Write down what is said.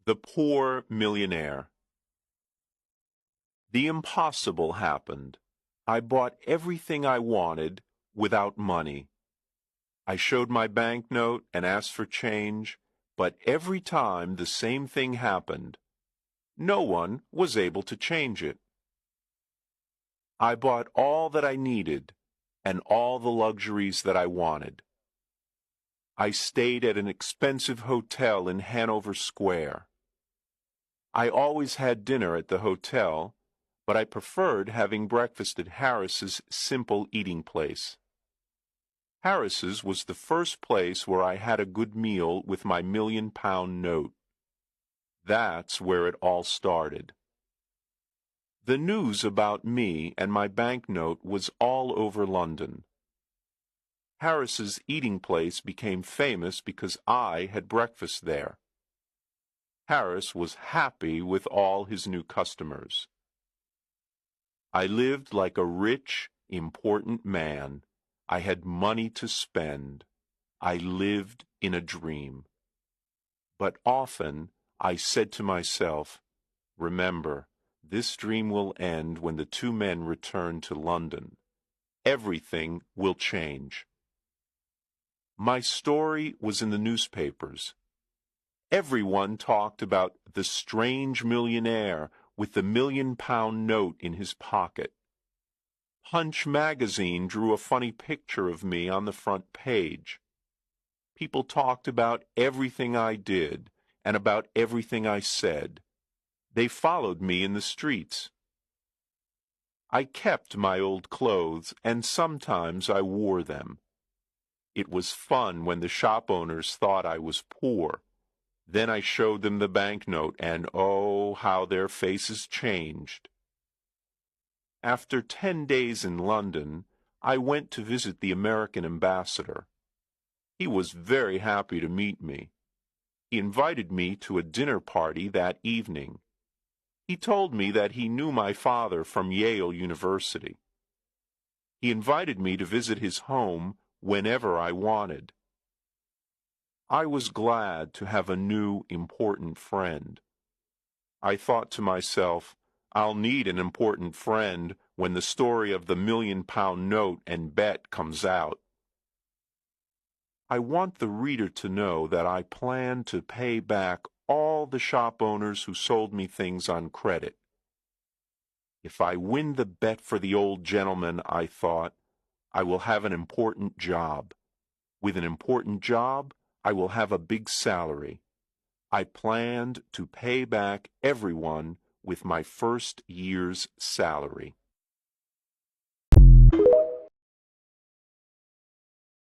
The Poor Millionaire. The impossible happened. I bought everything I wanted without money. I showed my banknote and asked for change, but every time the same thing happened. No one was able to change it. I bought all that I needed and all the luxuries that I wanted. I stayed at an expensive hotel in Hanover Square. I always had dinner at the hotel, but I preferred having breakfast at Harris's simple eating place. Harris's was the first place where I had a good meal with my £1,000,000 note. That's where it all started. The news about me and my banknote was all over London. Harris's eating place became famous because I had breakfast there. Harris was happy with all his new customers. I lived like a rich, important man. I had money to spend. I lived in a dream. But often I said to myself, remember, this dream will end when the two men return to London. Everything will change. My story was in the newspapers. Everyone talked about the strange millionaire with the £1,000,000 note in his pocket. Punch magazine drew a funny picture of me on the front page. People talked about everything I did and about everything I said. They followed me in the streets. I kept my old clothes, and sometimes I wore them. It was fun when the shop owners thought I was poor. Then I showed them the banknote, and oh, how their faces changed. After 10 days in London, I went to visit the American ambassador. He was very happy to meet me. He invited me to a dinner party that evening. He told me that he knew my father from Yale University. He invited me to visit his home whenever I wanted. I was glad to have a new, important friend. I thought to myself, I'll need an important friend when the story of the £1,000,000 note and bet comes out. I want the reader to know that I plan to pay back all the shop owners who sold me things on credit. If I win the bet for the old gentleman, I thought, I will have an important job. With an important job, I will have a big salary. I planned to pay back everyone with my first year's salary.